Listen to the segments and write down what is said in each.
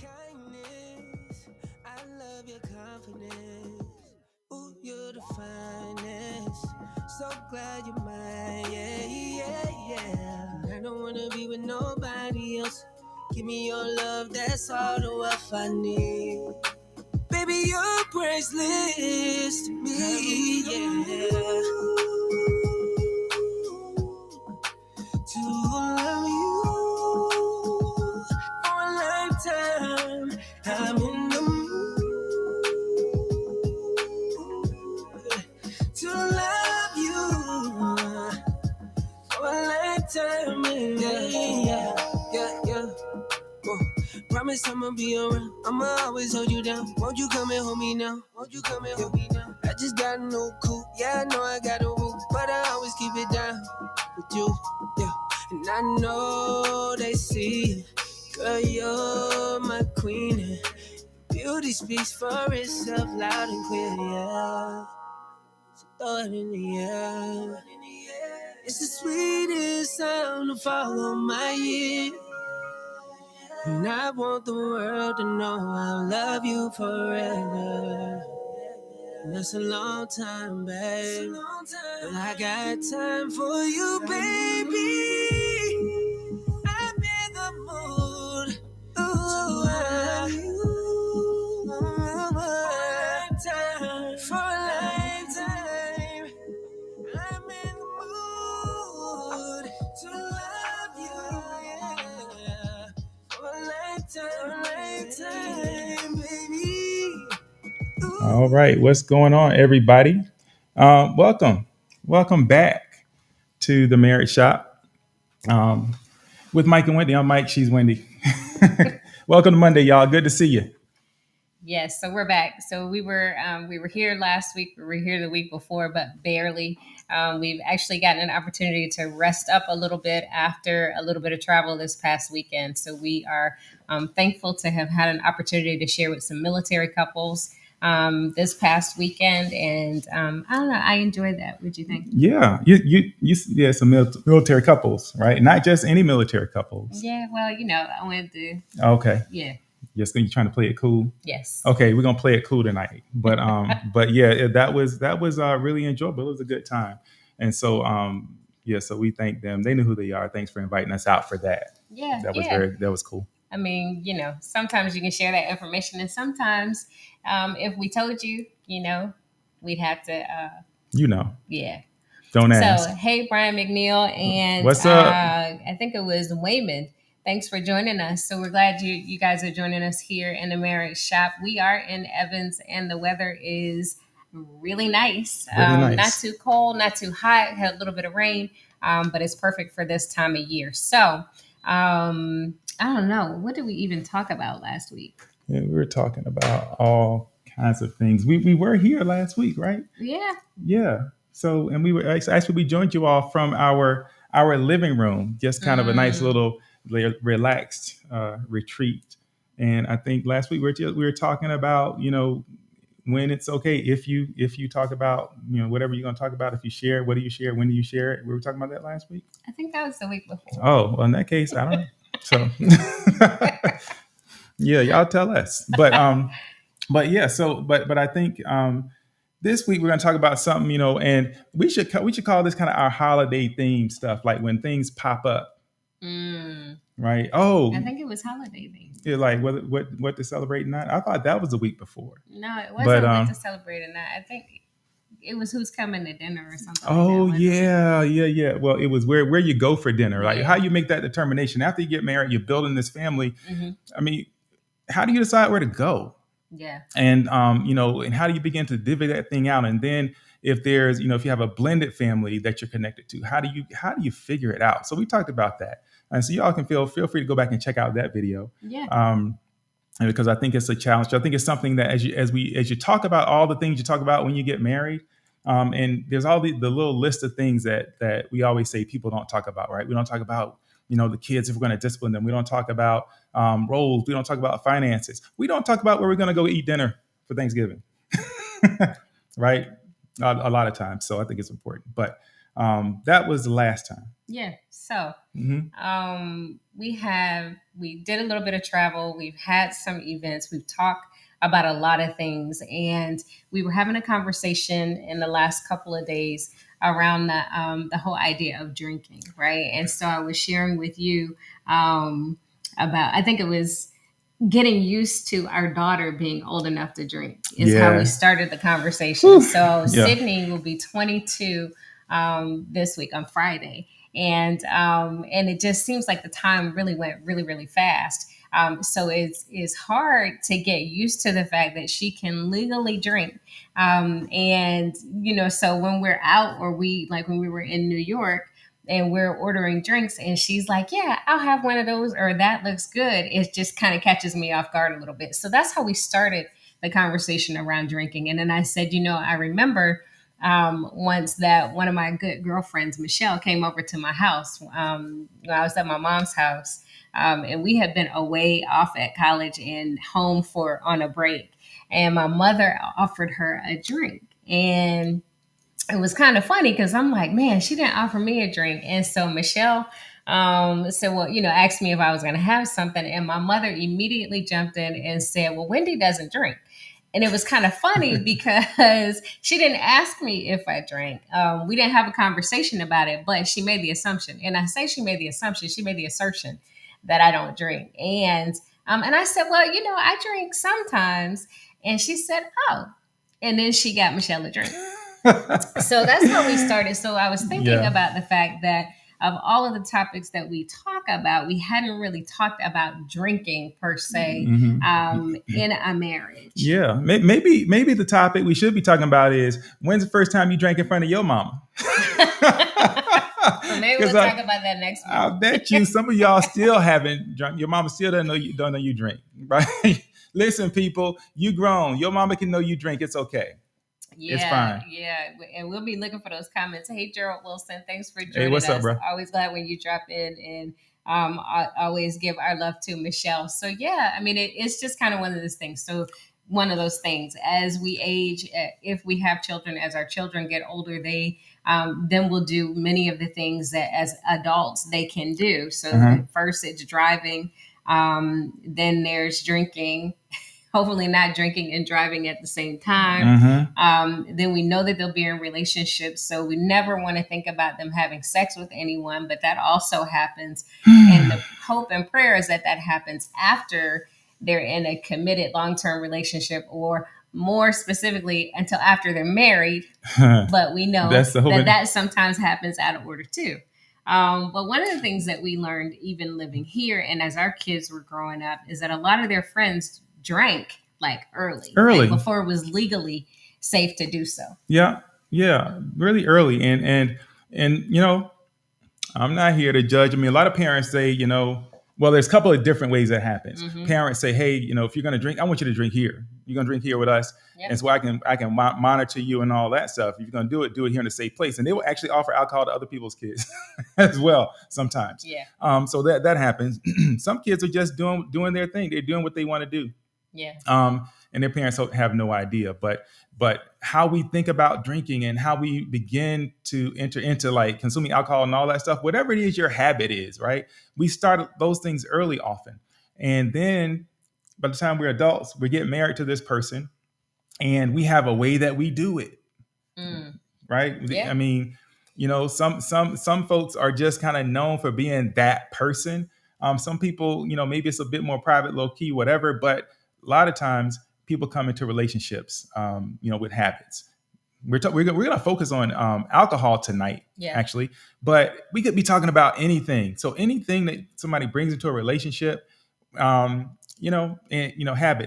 Kindness, I love your confidence. Ooh, you're the finest. So glad you're mine, yeah, yeah, yeah. I don't wanna be with nobody else. Give me your love, that's all the wealth I need. Baby, you're priceless to me, yeah. To love you for a lifetime, I'm in the mood to love you for a lifetime, yeah, yeah, yeah. Whoa. Promise I'ma be around, I'ma always hold you down. Won't you come and hold me now? Won't you come and hold me now? I just got a new coupe, yeah, I know I got a roof, but I always keep it down with you, yeah. And I know they see, girl, you're my queen, and beauty speaks for itself loud and clear, yeah. So throw it in the air. It's the sweetest sound to follow my ear. And I want the world to know I love you forever. And that's a long time, babe. But I got time for you, baby. I'm in the mood. Ooh, for a lifetime. I'm in the mood to love you, yeah. For a lifetime, baby. Ooh. All right, what's going on, everybody? Welcome back to the Marriage Shop with Mike and Wendy. I'm Mike, she's Wendy. Welcome to Monday, y'all. Good to see you. Yes, so we're back. So we were here last week. We were here the week before, but barely. We've actually gotten an opportunity to rest up a little bit after a little bit of travel this past weekend. So we are thankful to have had an opportunity to share with some military couples this past weekend, and I don't know. I enjoyed that. What'd you think? Yeah, yeah, some military couples, right? Not just any military couples. Yeah, well, I went to. Okay. Yeah. Yes, you're trying to play it cool. Yes. Okay, we're gonna play it cool tonight. But but yeah, that was really enjoyable. It was a good time, and so yeah, so we thank them. They knew who they are. Thanks for inviting us out for that. Yeah, That was cool. I mean, sometimes you can share that information, and sometimes if we told you, we'd have to. Yeah. Don't ask. So, hey, Brian McNeil, and what's up? I think it was Wayman. Thanks for joining us. So we're glad you guys are joining us here in the Marriage Shop. We are in Evans, and the weather is really nice. Not too cold, not too hot. Had a little bit of rain, but it's perfect for this time of year. So I don't know. What did we even talk about last week? Yeah, we were talking about all kinds of things. We were here last week, right? Yeah. Yeah. So, and we joined you all from our living room, just kind of a nice little relaxed retreat. And I think last week we were talking about, when it's okay if you talk about whatever you're going to talk about. If you share, what do you share? When do you share it? We were talking about that last week. I think that was the week before. Oh, well, in that case, I don't know. So yeah, y'all tell us. But yeah. So but I think this week we're going to talk about something, and we should call this kind of our holiday theme stuff, like when things pop up. Right. Oh, I think it was holiday theme. Yeah, like what to celebrate not. I thought that was the week before. No, it wasn't what to celebrate or not. I think it was who's coming to dinner or something. Oh, like that, yeah. Well, it was where you go for dinner, like how you make that determination after you get married. You're building this family. I mean, how do you decide where to go? Yeah. And and how do you begin to divvy that thing out? And then if there's if you have a blended family that you're connected to, how do you figure it out? So we talked about that. And so y'all can feel free to go back and check out that video. Yeah. Because I think it's a challenge. I think it's something that as you talk about all the things you talk about when you get married, and there's all the little list of things that we always say people don't talk about, right? We don't talk about the kids, if we're going to discipline them. We don't talk about roles. We don't talk about finances. We don't talk about where we're going to go eat dinner for Thanksgiving, right? A lot of times. So I think it's important. But that was the last time. Yeah. So we did a little bit of travel. We've had some events. We've talked about a lot of things, and we were having a conversation in the last couple of days around the whole idea of drinking, right? And so I was sharing with you about, I think it was getting used to our daughter being old enough to drink is how we started the conversation. Whew. So Sydney will be 22 this week on Friday. And it just seems like the time really went really, really fast. So it's hard to get used to the fact that she can legally drink. So when we're out, or when we were in New York and we're ordering drinks and she's like, yeah, I'll have one of those, or that looks good. It just kind of catches me off guard a little bit. So that's how we started the conversation around drinking. And then I said, I remember once that one of my good girlfriends, Michelle, came over to my house. I was at my mom's house, and we had been away off at college and home on a break. And my mother offered her a drink. And it was kind of funny because I'm like, man, she didn't offer me a drink. And so Michelle said, well, asked me if I was going to have something. And my mother immediately jumped in and said, well, Wendy doesn't drink. And it was kind of funny because she didn't ask me if I drank. We didn't have a conversation about it, but she made the assumption. And I say she made the assumption, she made the assertion that I don't drink. And I said, well, I drink sometimes. And she said, oh. And then she got Michelle a drink. So that's how we started. So I was thinking about the fact that of all of the topics that we talk about, we hadn't really talked about drinking per se in a marriage. Yeah, maybe the topic we should be talking about is, when's the first time you drank in front of your mama? So maybe we'll talk about that next week. I bet you some of y'all still haven't drunk. Your mama still don't know you drink, right? Listen, people, you grown. Your mama can know you drink. It's okay. Yeah, it's fine. Yeah, and we'll be looking for those comments. Hey, Gerald Wilson, thanks for joining us. Hey, what's up, bro? Always glad when you drop in, and I always give our love to Michelle. So yeah, I mean, it's just kind of one of those things. So one of those things, as we age, if we have children, as our children get older, they then will do many of the things that as adults they can do. So first it's driving, then there's drinking. Hopefully not drinking and driving at the same time. Then we know that they'll be in relationships. So we never want to think about them having sex with anyone, but that also happens. And the hope and prayer is that happens after they're in a committed long-term relationship, or more specifically until after they're married. But we know that sometimes happens out of order too. But one of the things that we learned even living here and as our kids were growing up is that a lot of their friends drank like early, like before it was legally safe to do so. Yeah, really early. And I'm not here to judge. I mean, a lot of parents say, well, there's a couple of different ways that happens. Parents say, hey, if you're going to drink, I want you to drink here. You're going to drink here with us. Yep. And so I can monitor you and all that stuff. If you're going to do it here in a safe place. And they will actually offer alcohol to other people's kids as well sometimes. Yeah. So that happens. Some kids are just doing their thing. They're doing what they want to do. Yeah. and their parents have no idea. But how we think about drinking and how we begin to enter into like consuming alcohol and all that stuff, whatever it is your habit is, right? We start those things early often. And then by the time we're adults, we get married to this person and we have a way that we do it. Right? Yeah. I mean, some folks are just kind of known for being that person. Some people, maybe it's a bit more private, low key, whatever. But a lot of times, people come into relationships, with habits. We're going to focus on alcohol tonight, actually, but we could be talking about anything. So anything that somebody brings into a relationship, habits,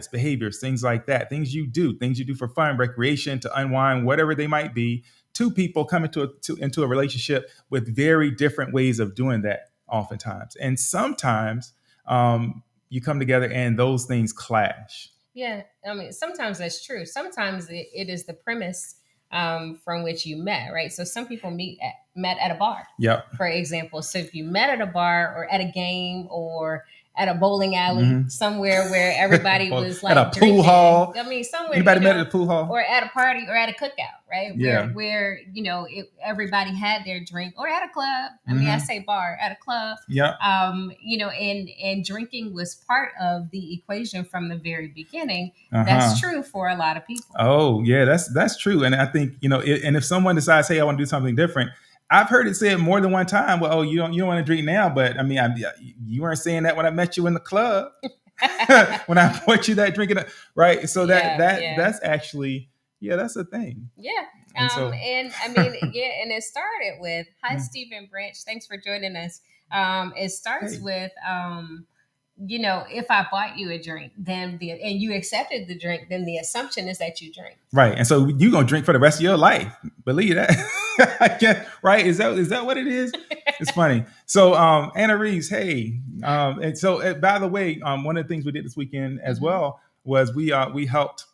behaviors, things like that, things you do for fun, recreation, to unwind, whatever they might be. Two people come into a relationship with very different ways of doing that oftentimes. And sometimes you come together and those things clash. Yeah. I mean, sometimes that's true. Sometimes it is the premise from which you met, right? So some people met at a bar, for example. So if you met at a bar or at a game or at a bowling alley, somewhere where everybody was like at a pool hall. I mean, somewhere. Anybody met at a pool hall? Or at a party or at a cookout, right? Where everybody had their drink, or at a club. I mean, I say bar, at a club. Yeah. And drinking was part of the equation from the very beginning. That's true for a lot of people. Oh, yeah, that's true. And I think, and if someone decides, hey, I want to do something different, I've heard it said more than one time. Well, you don't want to drink now, but I mean, you weren't saying that when I met you in the club, when I bought you that drink, right? So that's actually, that's a thing. Yeah. And I mean, and it started with, hi, Stephen Branch. Thanks for joining us. It starts with, if I bought you a drink, and you accepted the drink, then the assumption is that you drink. Right. And so you're going to drink for the rest of your life. Believe that. Right. Is that what it is? It's funny. So, Anna Reeves, hey. And so, by the way, one of the things we did this weekend as well was we helped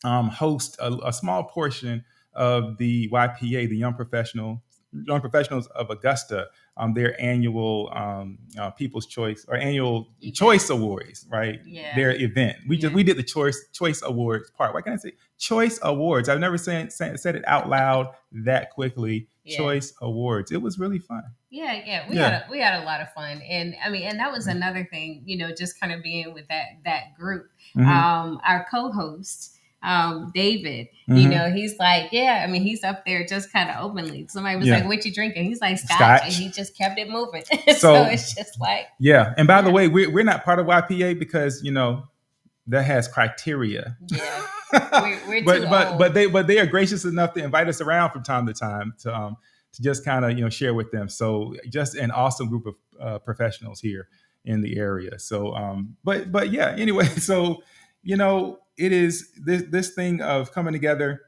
host a small portion of the YPA, the Young Professionals of Augusta, their annual People's Choice or annual Choice Awards, right? Yeah. Their event. We did the Choice Awards part. Why can't I say Choice Awards? I've never said it out loud that quickly. Yeah. Choice Awards. It was really fun. Yeah. We had a lot of fun, and I mean, and that was another thing, just kind of being with that group. Our co-host, David, he's like, he's up there just kind of openly. Somebody was like, what you drinking? He's like, Scotch. And he just kept it moving. So it's just like, and by the way, we're not part of YPA because that has criteria. Yeah. We're too old. But they are gracious enough to invite us around from time to time to just kind of share with them. So just an awesome group of professionals here in the area. So but yeah, anyway, so it is this thing of coming together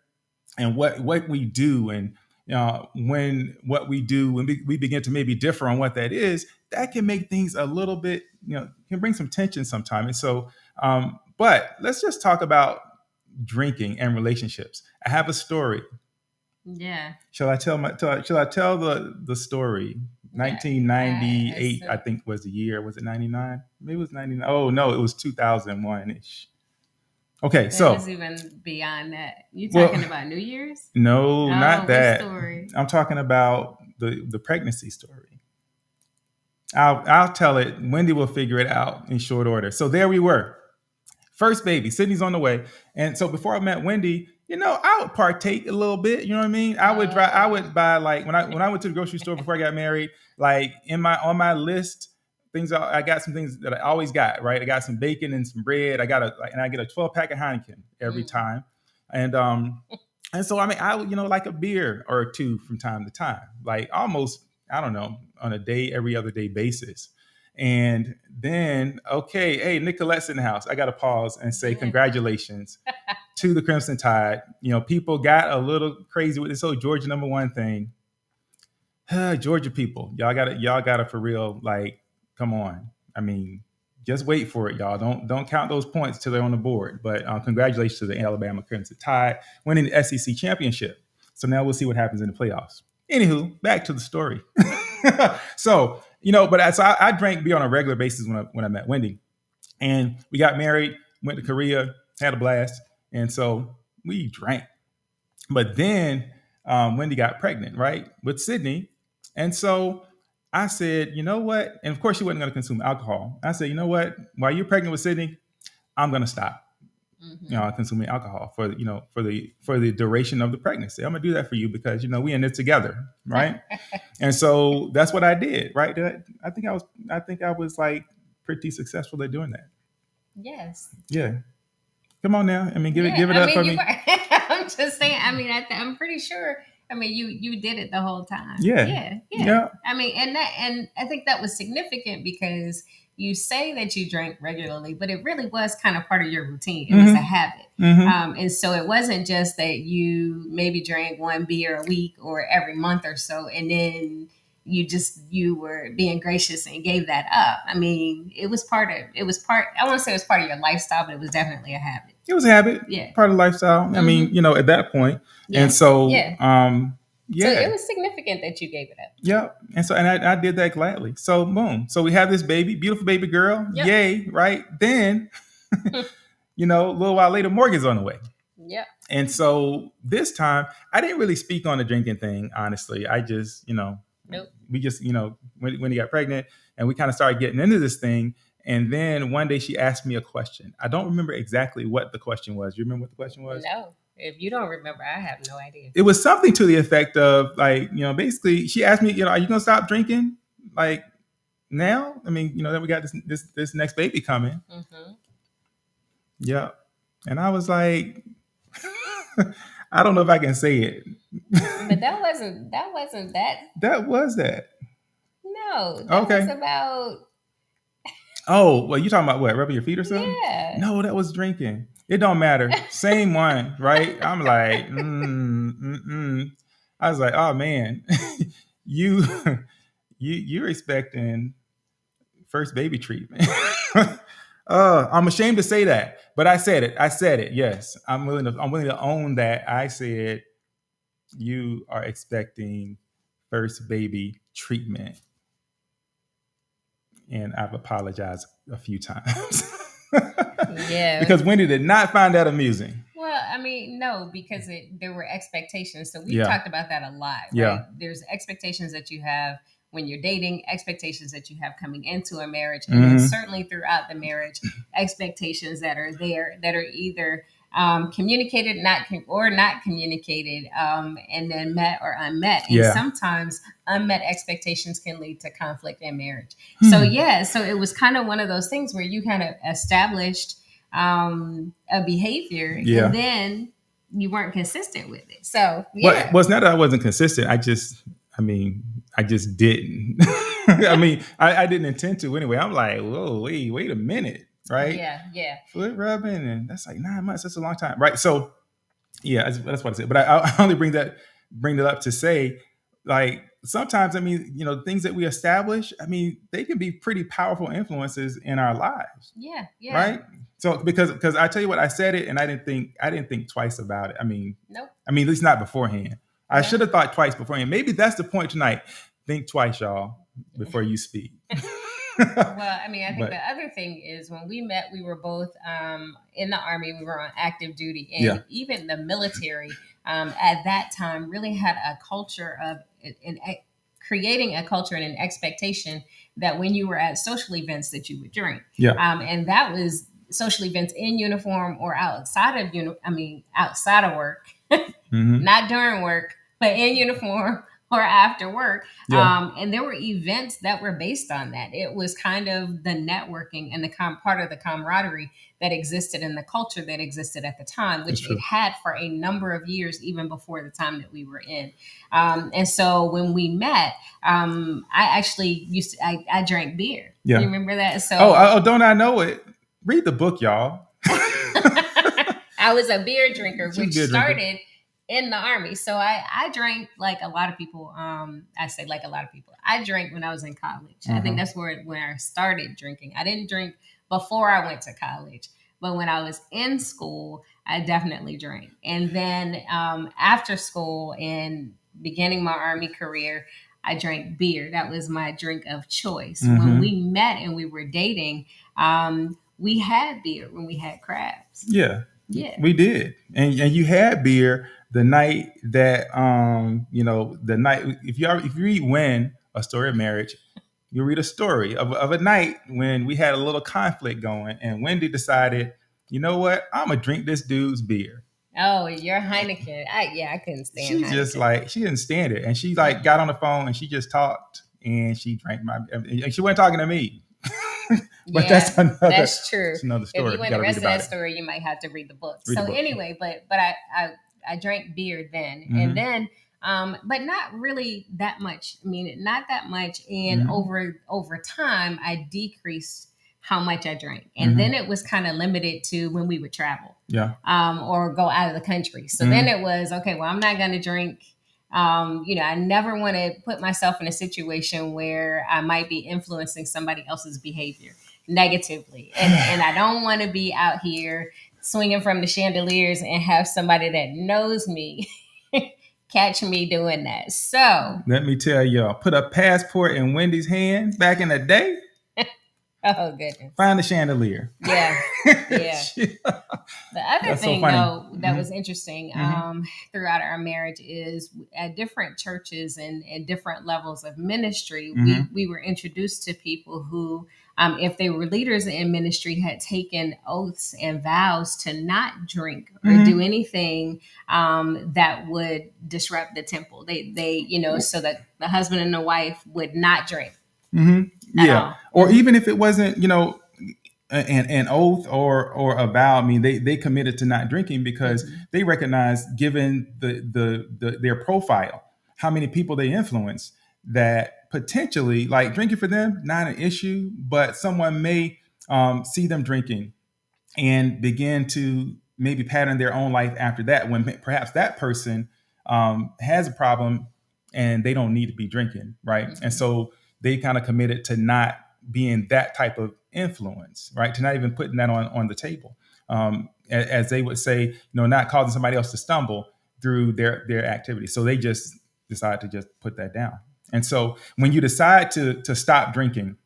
and what we do, and when we begin to maybe differ on what that is, that can make things a little bit, can bring some tension sometimes. And so, but let's just talk about drinking and relationships. I have a story. Yeah. Shall I tell the story? 1998, I think was the year. Was it 99? Maybe it was 99. Oh no, it was 2001-ish. Okay, so it was even beyond that. You talking about New Year's? No, not that. Story? I'm talking about the pregnancy story. I'll tell it. Wendy will figure it out in short order. So there we were. First baby, Sydney's on the way. And so before I met Wendy, I would partake a little bit. You know what I mean? I would buy, like, when I went to the grocery store before I got married, like on my list, I got some things that I always got, right? I got some bacon and some bread. I get a 12 pack of Heineken every time. And so, I mean, I would, like a beer or two from time to time, like almost, I don't know, on a every other day basis. And then, okay, hey, Nicolette's in the house. I got to pause and say congratulations to the Crimson Tide. People got a little crazy with this whole Georgia #1 thing. Georgia people, y'all got it for real. Like, come on. I mean, just wait for it, y'all. Don't count those points till they're on the board. But congratulations to the Alabama Crimson Tide winning the SEC championship. So now we'll see what happens in the playoffs. Anywho, back to the story. So, but I drank beer on a regular basis when I met Wendy, and we got married, went to Korea, had a blast. And so we drank. But then Wendy got pregnant, right, with Sydney. And so I said, you know what? And of course, she wasn't going to consume alcohol. I said, you know what? While you're pregnant with Sydney, I'm going to stop, consuming alcohol for the duration of the pregnancy. I'm going to do that for you because we in it together, right? And so that's what I did, right? I think I was like pretty successful at doing that. Yes. Yeah. Come on now. I mean, give Yeah, it up for you me. were, I'm just saying. I mean, I'm pretty sure. I mean, you did it the whole time. Yeah. Yeah. I mean, and I think that was significant because you say that you drank regularly, but it really was kind of part of your routine. It was a habit, and so it wasn't just that you maybe drank one beer a week or every month or so, and then you were being gracious and gave that up. I mean, it was part. I want to say it was part of your lifestyle, but it was definitely a habit. It was a habit, part of lifestyle. I mean, at that point. And so, So it was significant that you gave it up. Yeah. And so, and I did that gladly. So boom. So we have this baby, beautiful baby girl. Yep. Yay. Right. Then, a little while later, Morgan's on the way. Yep. And so this time I didn't really speak on the drinking thing. Honestly, I just, nope. We just, when he got pregnant and we kind of started getting into this thing. And then one day she asked me a question. I don't remember exactly what the question was. You remember what the question was? No. If you don't remember, I have no idea. It was something to the effect of like, basically she asked me, are you going to stop drinking like now? I mean, then we got this next baby coming. Mm-hmm. Yeah. And I was like, I don't know if I can say it. But that wasn't that. That was that. No. That was about... Oh, well, you talking about what? Rubbing your feet or something? Yeah. No, that was drinking. It don't matter. Same one, right? I'm like, I was like, oh man, you're expecting first baby treatment. I'm ashamed to say that, but I said it. Yes, I'm willing to own that. I said you are expecting first baby treatment. And I've apologized a few times. Yeah. Because Wendy did not find that amusing. Well, I mean, no, because there were expectations. So we talked about that a lot, right? Yeah. There's expectations that you have when you're dating, expectations that you have coming into a marriage, and then certainly throughout the marriage, expectations that are there that are either communicated, not communicated, and then met or unmet. And sometimes unmet expectations can lead to conflict in marriage. So it was kind of one of those things where you kind of established a behavior and then you weren't consistent with it. So well, it's not that I wasn't consistent. I just didn't. I mean, I didn't intend to anyway. I'm like, whoa, wait a minute. Right? Yeah. Foot rubbing, and that's like 9 months. That's a long time, right? So, that's what I said. But I only bring it up to say, like, sometimes, I mean, things that we establish, I mean, they can be pretty powerful influences in our lives. Yeah. Right? So because I tell you what, I said it, and I didn't think twice about it. I mean, nope. I mean, at least not beforehand. I should have thought twice beforehand. Maybe that's the point tonight. Think twice, y'all, before you speak. Well, I mean, I think the other thing is when we met, we were both in the Army. We were on active duty, and even the military at that time really had a culture of creating a culture and an expectation that when you were at social events that you would drink. And that was social events in uniform or outside of work, not during work, but in uniform or after work. And there were events that were based on that. It was kind of the networking and the part of the camaraderie that existed in the culture that existed at the time, which it had for a number of years, even before the time that we were in. And so when we met, I actually I drank beer. You remember that? So don't I know it? Read the book, y'all. I was a beer drinker, which started in the Army. So I drank like a lot of people. I say like a lot of people. I drank when I was in college. I think that's when I started drinking. I didn't drink before I went to college, but when I was in school, I definitely drank. And then after school and beginning my Army career, I drank beer. That was my drink of choice. When we met and we were dating, we had beer when we had crabs. Yeah. Yeah. We did. And you had beer the night that the night if you read When, A Story of Marriage, you read a story of a night when we had a little conflict going and Wendy decided, you know what, I'm gonna drink this dude's beer. Oh, your Heineken. I couldn't stand She Heineken. just like she didn't stand it. And she like got on the phone and she just talked and she drank my and she wasn't talking to me. But yeah, that's true. It's another story. If you want the rest of that story, you might have to read the book. Anyway, but I drank beer then, and then but not really that much. I mean, not that much. And over time, I decreased how much I drank, and then it was kind of limited to when we would travel, or go out of the country. So then it was okay. Well, I'm not going to drink. I never want to put myself in a situation where I might be influencing somebody else's behavior negatively. And I don't want to be out here swinging from the chandeliers and have somebody that knows me catch me doing that. So let me tell y'all, put a passport in Wendy's hand back in the day. Oh, goodness. Find the chandelier. Yeah. Yeah. The other thing, though, that was interesting throughout our marriage is at different churches and different levels of ministry, we were introduced to people who, if they were leaders in ministry, had taken oaths and vows to not drink or do anything that would disrupt the temple. They so that the husband and the wife would not drink. Yeah. Or even if it wasn't, an oath or a vow. I mean, they committed to not drinking because they recognized, given their profile, how many people they influence, that potentially, like, drinking for them, not an issue, but someone may see them drinking and begin to maybe pattern their own life after that, when perhaps that person has a problem and they don't need to be drinking, right? And so they kind of committed to not being that type of influence, right? To not even putting that on the table. As they would say, not causing somebody else to stumble through their activity. So they just decide to just put that down. And so when you decide to stop drinking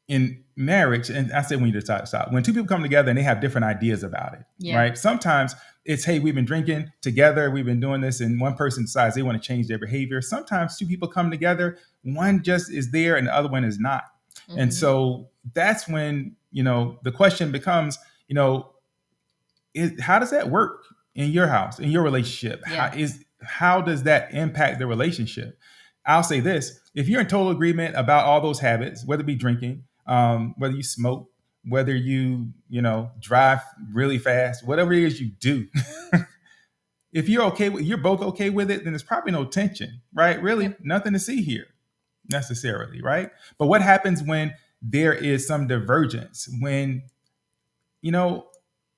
in marriage, and I say when you decide to stop, when two people come together and they have different ideas about it, right? Sometimes it's, hey, we've been drinking together, we've been doing this, and one person decides they want to change their behavior. Sometimes two people come together, one just is there and the other one is not. And so that's when, the question becomes, how does that work in your house, in your relationship? How does that impact the relationship? I'll say this: if you're in total agreement about all those habits, whether it be drinking, whether you smoke, whether you drive really fast, whatever it is you do, if you're both okay with it, then there's probably no tension, right? Really, nothing to see here necessarily, right? But what happens when there is some divergence? When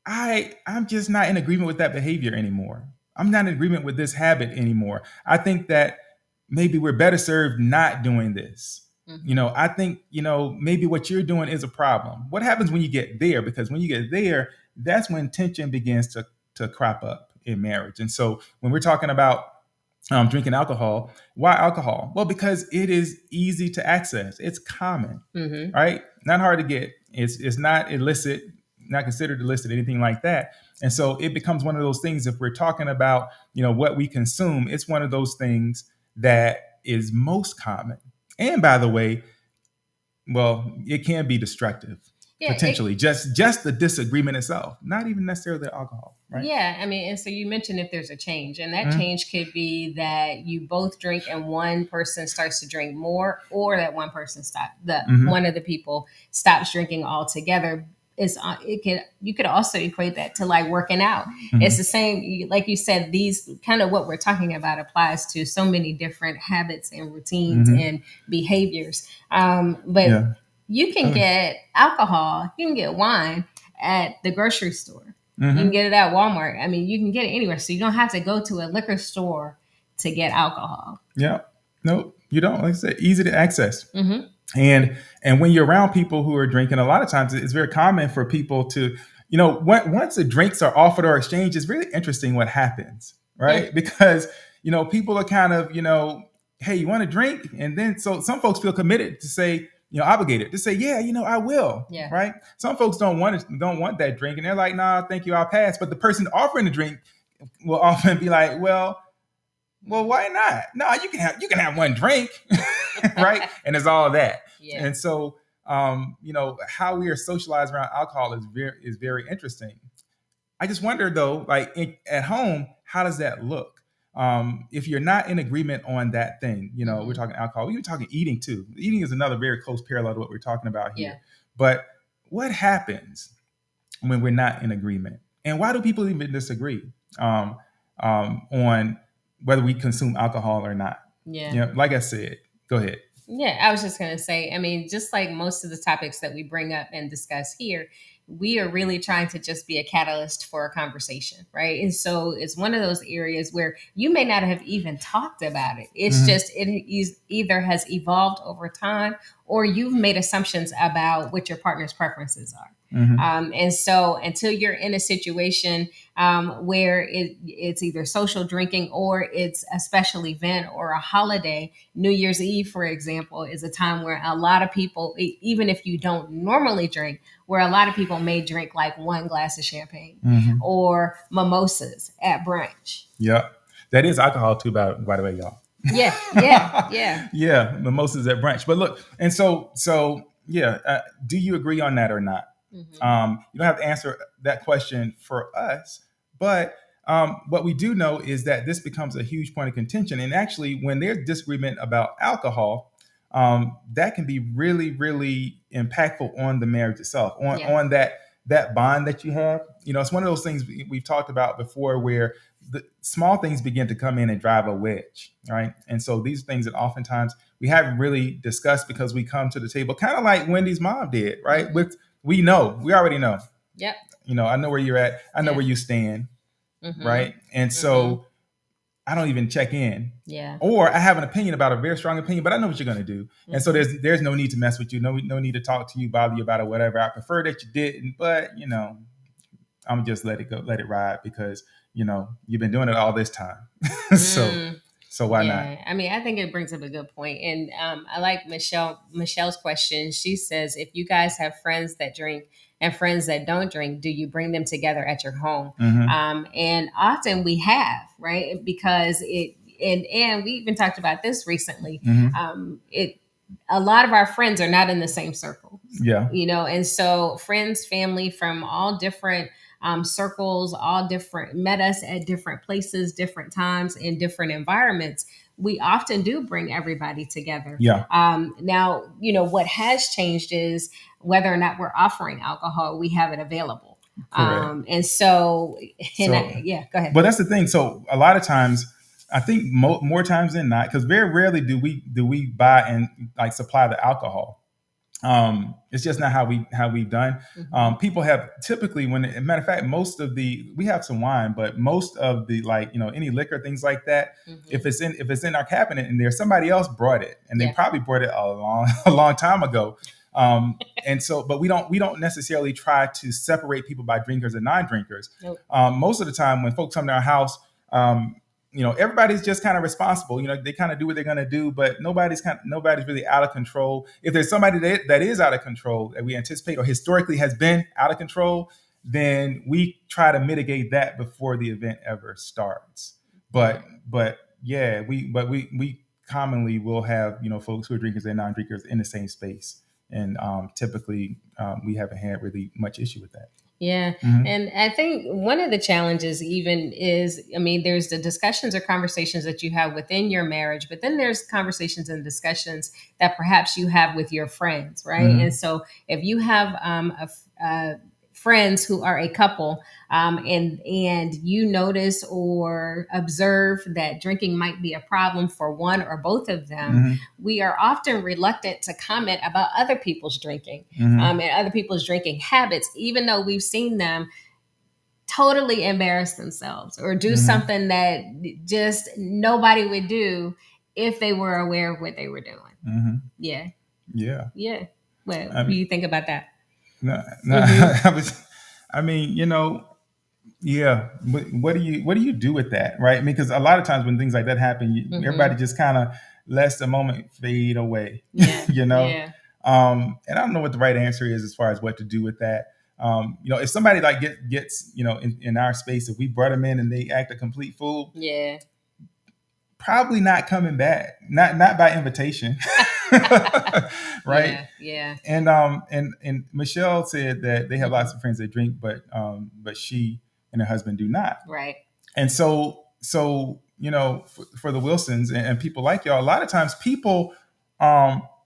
I'm just not in agreement with that behavior anymore. I'm not in agreement with this habit anymore. I think that maybe we're better served not doing this. I think, maybe what you're doing is a problem. What happens when you get there? Because when you get there, that's when tension begins to crop up in marriage. And so when we're talking about drinking alcohol, why alcohol? Well, because it is easy to access. It's common, right? Not hard to get. It's not illicit, not considered illicit, anything like that. And so it becomes one of those things, if we're talking about, what we consume, it's one of those things that is most common. And by the way, well, it can be destructive, potentially. Just the disagreement itself, not even necessarily the alcohol, right? Yeah, I mean, and so you mentioned if there's a change, and that change could be that you both drink and one person starts to drink more, or that one person one of the people stops drinking altogether. You could also equate that to like working out. It's the same, like you said, these kind of what we're talking about applies to so many different habits and routines and behaviors. But you can get alcohol, you can get wine at the grocery store. You can get it at Walmart. I mean, you can get it anywhere. So you don't have to go to a liquor store to get alcohol. Yeah. No, you don't. Like I said, easy to access. And when you're around people who are drinking, a lot of times it's very common for people to, once the drinks are offered or exchanged, it's really interesting what happens, right? Because, people are kind of, hey, you want to drink? And then so some folks feel committed to say, obligated to say, yeah, I will. Yeah. Right. Some folks don't want that drink, and they're like, nah, thank you, I'll pass. But the person offering the drink will often be like, well, why not? No, you can have one drink, right? And it's all that. Yeah. And so, how we are socialized around alcohol is very interesting. I just wonder though, like at home, how does that look? If you're not in agreement on that thing, we're talking alcohol, we're talking eating too. Eating is another very close parallel to what we're talking about here. Yeah. But what happens when we're not in agreement? And why do people even disagree on whether we consume alcohol or not? Yeah. Like I said, go ahead. Yeah, I was just going to say, I mean, just like most of the topics that we bring up and discuss here, we are really trying to just be a catalyst for a conversation, right? And so it's one of those areas where you may not have even talked about it. It's just, it either has evolved over time or you've made assumptions about what your partner's preferences are. And so until you're in a situation where it's either social drinking or it's a special event or a holiday, New Year's Eve, for example, is a time where a lot of people, even if you don't normally drink, where a lot of people may drink like one glass of champagne or mimosas at brunch. Yeah, that is alcohol too, by the way, y'all. Yeah. Mimosas at brunch. But look, and so do you agree on that or not? You don't have to answer that question for us, but what we do know is that this becomes a huge point of contention. And actually, when there's disagreement about alcohol, that can be really, really impactful on the marriage itself, on that bond that you have. It's one of those things we've talked about before where the small things begin to come in and drive a wedge, right? And so these things that oftentimes we haven't really discussed because we come to the table kind of like Wendy's mom did, right? We already know. Yep. I know where you're at. I know where you stand, right? And so I don't even check in. Yeah. Or I have an opinion about a very strong opinion, but I know what you're going to do. And so there's no need to mess with you. No need to talk to you, bother you about it, whatever. I prefer that you didn't, but I'm gonna just let it go, let it ride because you've been doing it all this time. So why not? I mean, I think it brings up a good point. And I like Michelle's question. She says, if you guys have friends that drink and friends that don't drink, do you bring them together at your home? And often we have, right? Because and we even talked about this recently. A lot of our friends are not in the same circle. Yeah. And so friends, family from all different circles, all different, met us at different places, different times, in different environments. We often do bring everybody together. Yeah. Now, what has changed is whether or not we're offering alcohol, we have it available. And so, go ahead. But that's the thing. So a lot of times, I think more times than not, because very rarely do we buy and like supply the alcohol. It's just not how we've done. People have typically, matter of fact, we have some wine, but most of the any liquor, things like that, if it's in our cabinet and there, somebody else brought it and they probably brought it a long time ago. And so, but we don't necessarily try to separate people by drinkers and non-drinkers. Nope. Most of the time when folks come to our house, everybody's just kind of responsible. They kind of do what they're going to do, but nobody's really out of control. If there's somebody that is out of control that we anticipate or historically has been out of control, then we try to mitigate that before the event ever starts. But we commonly will have folks who are drinkers and non-drinkers in the same space, and typically we haven't had really much issue with that. Yeah. And I think one of the challenges even is, there's the discussions or conversations that you have within your marriage, but then there's conversations and discussions that perhaps you have with your friends, right? And so if you have friends who are a couple and you notice or observe that drinking might be a problem for one or both of them, we are often reluctant to comment about other people's drinking and other people's drinking habits, even though we've seen them totally embarrass themselves or do something that just nobody would do if they were aware of what they were doing. Yeah. What do you think about that? No. What do you do with that, right? Because a lot of times when things like that happen, everybody just kind of lets the moment fade away. And I don't know what the right answer is as far as what to do with that. If somebody like gets in our space, if we brought them in and they act a complete fool, Yeah. probably not coming back, not by invitation. Right. Yeah. And Michelle said that they have lots of friends that drink, but she and her husband do not. Right. And so for the Wilsons and people like y'all, a lot of times people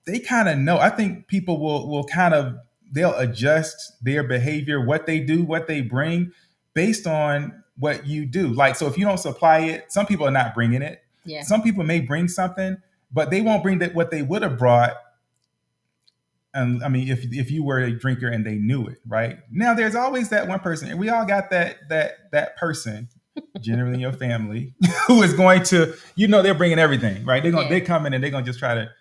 they kind of know. I think people will kind of, they'll adjust their behavior, what they do, what they bring, based on what you do. Like, so if you don't supply it, some people are not bringing it. Yeah. Some people may bring something, but they won't bring what they would have brought. And I mean, if you were a drinker and they knew it, right? Now there's always that one person, and we all got that person, generally in your family, who is going to, they're bringing everything, right? They come in and they're gonna just try to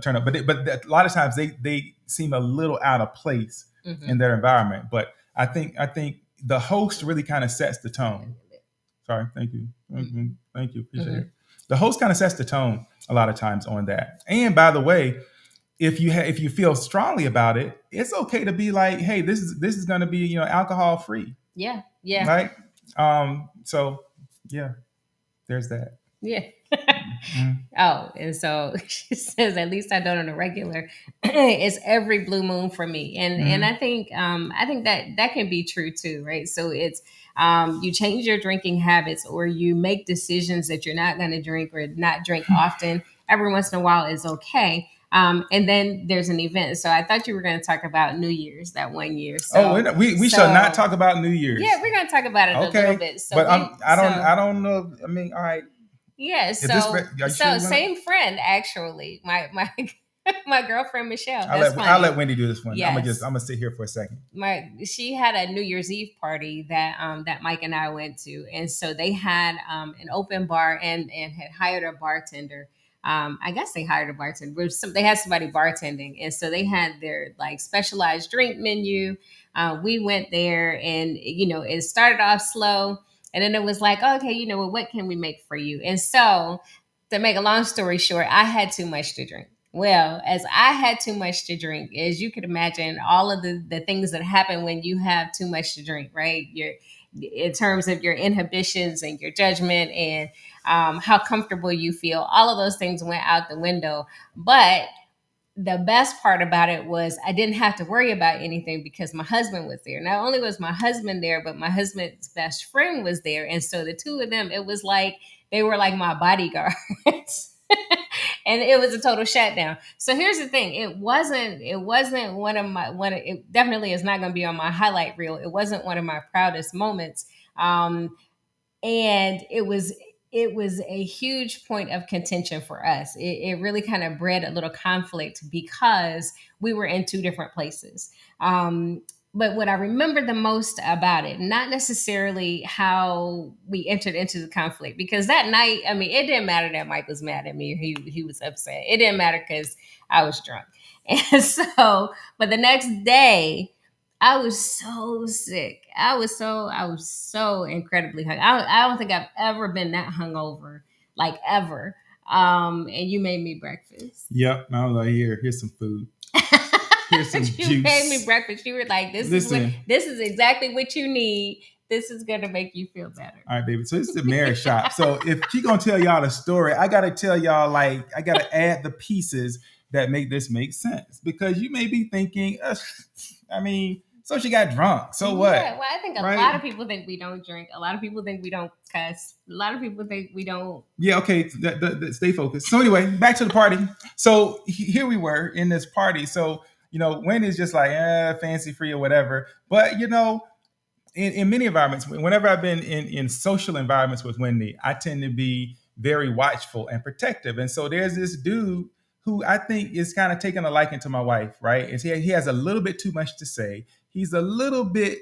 turn up, but a lot of times they seem a little out of place in their environment. But I think the host really kind of sets the tone. Sorry, thank you, thank you, appreciate it. The host kind of sets the tone a lot of times on that. And by the way, if you feel strongly about it, it's okay to be like, hey, this is going to be alcohol free. Yeah. Right. So yeah, there's that. Yeah. Oh, and so she says, at least I don't on a regular. It's every blue moon for me, and I think that can be true too, right? So it's you change your drinking habits, or you make decisions that you're not going to drink or not drink often. Every once in a while is okay. And then there's an event. So I thought you were going to talk about New Year's that one year. So, we shall not talk about New Year's. Yeah, we're going to talk about it a little bit. So, but I don't know. I mean, all right. Yeah. So same friend, actually, my my girlfriend Michelle. I'll let Wendy do this one. Yes. I'm gonna sit here for a second. She had a New Year's Eve party that Mike and I went to, and so they had an open bar and had hired a bartender. I guess they hired a bartender. They had somebody bartending, and so they had their like specialized drink menu. We went there, and it started off slow, and then it was like, okay, what can we make for you? And so, to make a long story short, I had too much to drink. Well, as I had too much to drink, as you could imagine, all of the things that happen when you have too much to drink, right? In terms of your inhibitions and your judgment and how comfortable you feel, all of those things went out the window. But the best part about it was I didn't have to worry about anything because my husband was there. Not only was my husband there, but my husband's best friend was there. And so the two of them, it was like they were like my bodyguards. And it was a total shutdown. So here's the thing. It wasn't it definitely is not going to be on my highlight reel. It wasn't one of my proudest moments. And it was a huge point of contention for us. It really kind of bred a little conflict because we were in two different places. But what I remember the most about it, not necessarily how we entered into the conflict, because that night, I mean, it didn't matter that Mike was mad at me or he was upset. It didn't matter because I was drunk. And so, but the next day, I was so sick. I was so incredibly hungry. I don't think I've ever been that hungover, like ever. And you made me breakfast. Yep. I was like, here's some food. Here's some you juice. made me breakfast. You were like, this is exactly what you need. This is gonna make you feel better. All right, baby. So this is the marriage shop. So if she gonna tell y'all the story, I gotta tell y'all, I gotta add the pieces that make this make sense. Because you may be thinking, so she got drunk. So what? Yeah, well, I think a lot of people think we don't drink. A lot of people think we don't cuss. A lot of people think we don't. Yeah, okay. Stay focused. So anyway, back to the party. So here we were in this party. So, Wendy's just like, fancy free or whatever. But, in many environments, whenever I've been in social environments with Wendy, I tend to be very watchful and protective. And so there's this dude who I think is kind of taking a liking to my wife, right? And he has a little bit too much to say. He's a little bit,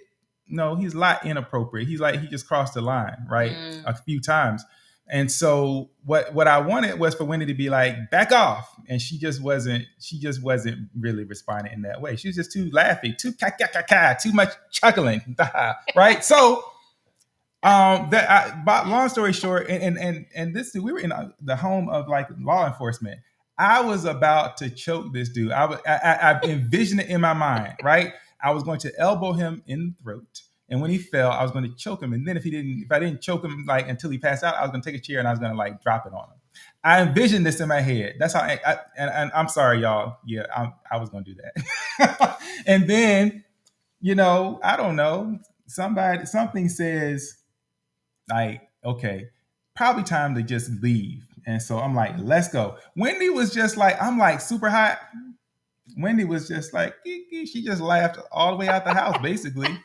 he's a lot inappropriate. He's like, he just crossed the line, right? A few times. And so what I wanted was for Wendy to be like, back off. And she just wasn't really responding in that way. She was just too laughy, too too much chuckling, right? So long story short, and this, we were in the home of like law enforcement. I was about to choke this dude. I envisioned it in my mind, right? I was going to elbow him in the throat. And when he fell, I was going to choke him. And then if I didn't choke him like until he passed out, I was going to take a chair and I was going to like drop it on him. I envisioned this in my head. That's how and I'm sorry, y'all. Yeah, I was going to do that. And then, I don't know. Something says like, okay, probably time to just leave. And so I'm like, let's go. Wendy was just like, I'm like super hot. Wendy was just like, she just laughed all the way out the house, basically.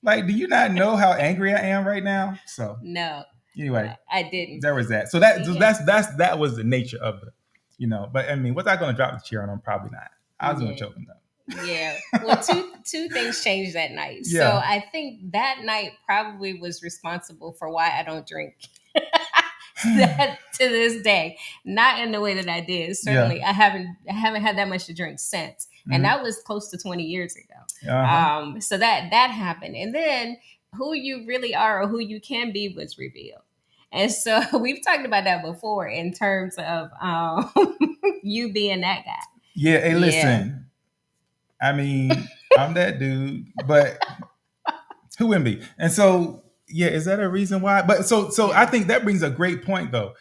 Like, do you not know how angry I am right now? So no, anyway, I didn't. There was that. So that was the nature of it, But I mean, was I going to drop the chair on him? Probably not. I was going to choke him though. Yeah. Well, two things changed that night. Yeah. So I think that night probably was responsible for why I don't drink. To this day, not in the way that I did. Certainly, I haven't had that much to drink since, and that was close to 20 years ago. Uh-huh. So that happened, and then who you really are or who you can be was revealed. And so we've talked about that before in terms of you being that guy. Yeah. Hey, listen. Yeah. I mean, I'm that dude, but who wouldn't be? And so. Yeah, is that a reason why? But so I think that brings a great point though.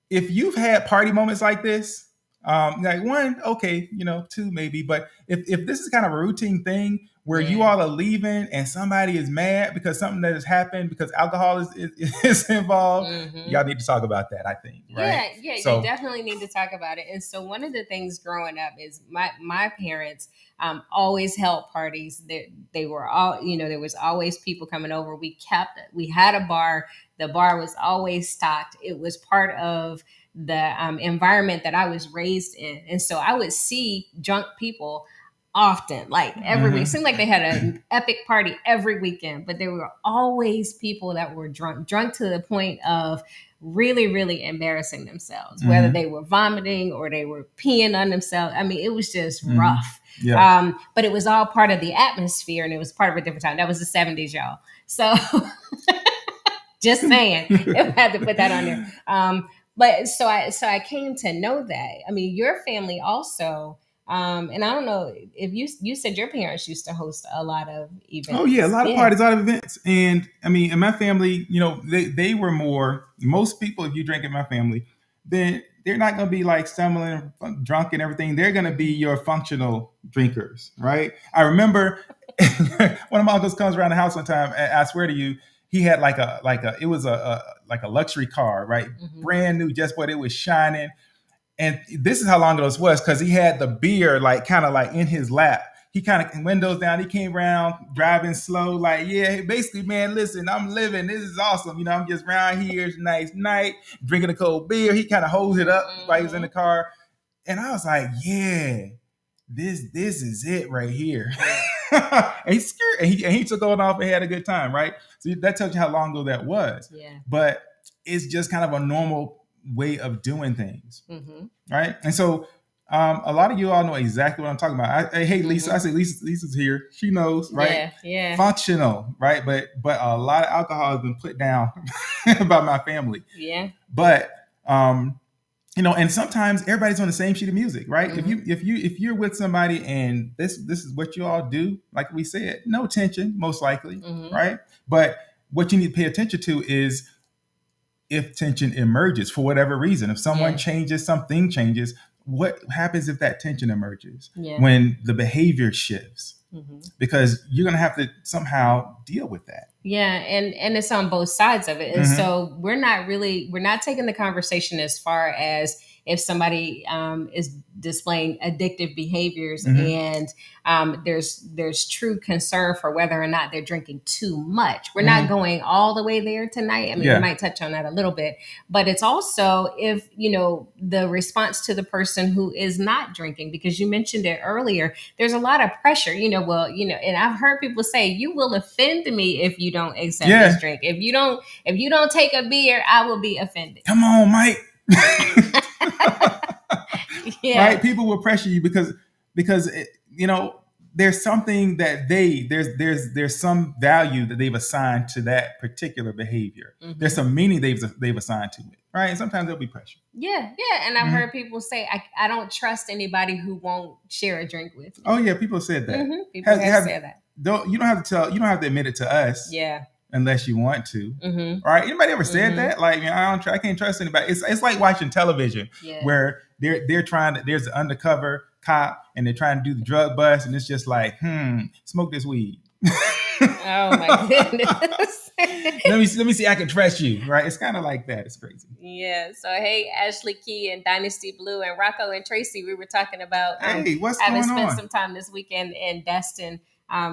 If you've had party moments like this, like one, okay, two maybe, but if this is kind of a routine thing where you all are leaving and somebody is mad because something that has happened because alcohol is involved, y'all need to talk about that, I think. Right? Yeah, so, you definitely need to talk about it. And so one of the things growing up is my parents always held parties. They were all, there was always people coming over. We had a bar. The bar was always stocked. It was part of the environment that I was raised in. And so I would see drunk people often, like every week. It seemed like they had an epic party every weekend, but there were always people that were drunk to the point of really, really embarrassing themselves, whether they were vomiting or they were peeing on themselves. I mean, it was just rough. Yeah. But it was all part of the atmosphere and it was part of a different time. That was the 70s, y'all. So just saying, I had to put that on there. But so I came to know that. I mean, your family also, and I don't know if you said your parents used to host a lot of events. Oh yeah, a lot of parties, a lot of events. And I mean, in my family, they were most people, if you drink in my family, then they're not going to be like stumbling, drunk and everything. They're going to be your functional drinkers, right? I remember one of my uncles comes around the house one time, and I swear to you, he had it was a luxury car, right? Brand new, just what it was shining. And this is how long ago this was, because he had the beer kind of in his lap. He kind of windows down. He came around driving slow, basically, man, listen, I'm living. This is awesome. I'm just around here. It's a nice night, drinking a cold beer. He kind of holds it up while he's in the car. And I was like, yeah, this is it right here. And he's scared. And he took on off and had a good time, right? So that tells you how long ago that was. Yeah. But it's just kind of a normal way of doing things, right? And so a lot of you all know exactly what I'm talking about. Hey, Lisa. I say Lisa's here. She knows, right? Yeah. Functional, right? But a lot of alcohol has been put down by my family. Yeah. But and sometimes everybody's on the same sheet of music, right? If you're with somebody and this is what you all do, like we said, no tension, most likely, right? But what you need to pay attention to is if tension emerges for whatever reason. If someone changes, something changes, what happens if that tension emerges? When the behavior shifts? Because you're going to have to somehow deal with that. Yeah. And it's on both sides of it. And so we're not taking the conversation as far as if somebody is displaying addictive behaviors and there's true concern for whether or not they're drinking too much. We're not going all the way there tonight. I mean, we might touch on that a little bit, but it's also if, the response to the person who is not drinking, because you mentioned it earlier, there's a lot of pressure, and I've heard people say, you will offend me if you don't accept this drink. If you don't take a beer, I will be offended. Come on, Mike. Right? People will pressure you because there's something that there's some value that they've assigned to that particular behavior. There's some meaning they've assigned to it, right? And sometimes there'll be pressure. Yeah. And I've heard people say, I don't trust anybody who won't share a drink with me. Oh yeah, people said that. People have said that. You don't have to admit it to us. Yeah. Unless you want to. All right. Anybody ever said that? Like, I can't trust anybody. It's like watching television where they're trying to, there's an undercover cop and they're trying to do the drug bust, and it's just like, smoke this weed. Oh my goodness. let me see, I can trust you, right? It's kind of like that. It's crazy. Yeah. So hey, Ashley Key and Dynasty Blue and Rocco and Tracy, we were talking about what's having going spent on? some time this weekend in Destin,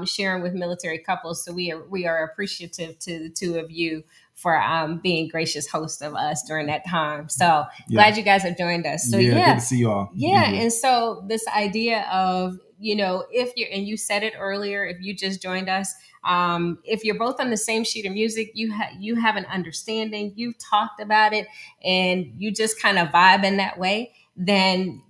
sharing with military couples. So we are appreciative to the two of you for being gracious hosts of us during that time. So glad you guys have joined us. So good to see you all. Yeah. And so this idea of, if you're, and you said it earlier, if you just joined us, if you're both on the same sheet of music, you have an understanding, you've talked about it, and you just kind of vibe in that way, then,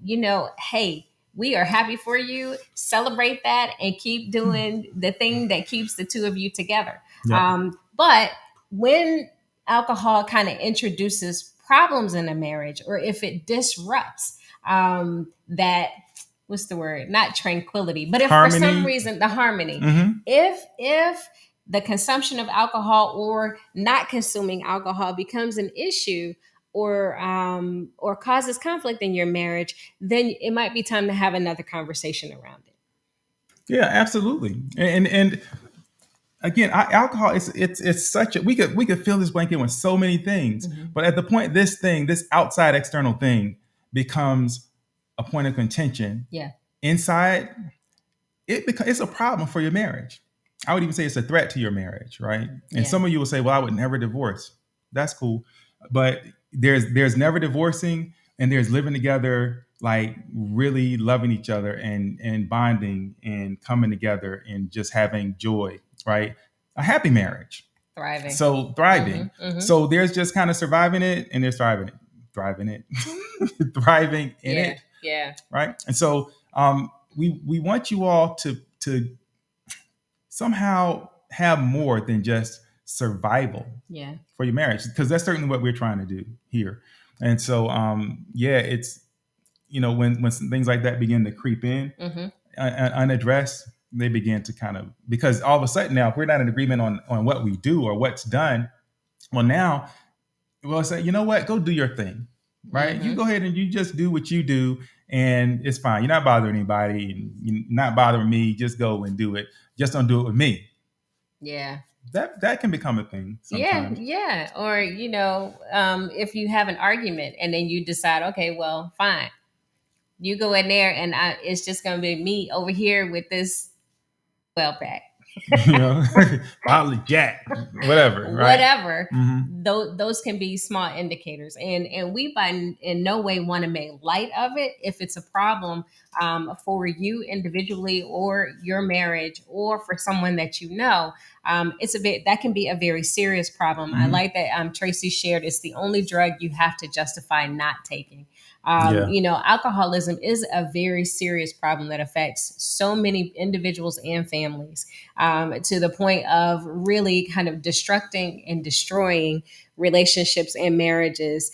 hey, we are happy for you. Celebrate that and keep doing the thing that keeps the two of you together. Yeah. But when alcohol kind of introduces problems in a marriage, or if it disrupts that, what's the word? Not tranquility, but if harmony. For some reason, the harmony, if the consumption of alcohol or not consuming alcohol becomes an issue, or causes conflict in your marriage, then it might be time to have another conversation around it. Yeah, absolutely. And again, alcohol it's such a, we could fill this blanket with so many things, but at the point this outside external thing becomes a point of contention. Yeah. Inside, it's a problem for your marriage. I would even say it's a threat to your marriage, right? And some of you will say, well, I would never divorce. That's cool. But there's never divorcing, and there's living together, like really loving each other and bonding and coming together and just having joy, right? A happy marriage. Thriving. So thriving. So there's just kind of surviving it, and there's thriving it. Thriving in it. Yeah. Right. And so we want you all to somehow have more than just survival for your marriage, because that's certainly what we're trying to do here. And so it's when things like that begin to creep in unaddressed, they begin to kind of, because all of a sudden now, if we're not in agreement on what we do or what's done, well now we'll say, you know what, go do your thing, right? You go ahead and you just do what you do, and it's fine. You're not bothering anybody, and you're not bothering me. Just go and do it. Just don't do it with me. Yeah. That can become a thing sometimes. Yeah. Or, if you have an argument and then you decide, okay, well, fine. You go in there and it's just going to be me over here with this 12 pack. Bottle of Jack, whatever. Those can be small indicators, and we in no way want to make light of it. If it's a problem for you individually, or your marriage, or for someone that that can be a very serious problem. I like that Tracy shared, it's the only drug you have to justify not taking. Alcoholism is a very serious problem that affects so many individuals and families, to the point of really kind of destructing and destroying relationships and marriages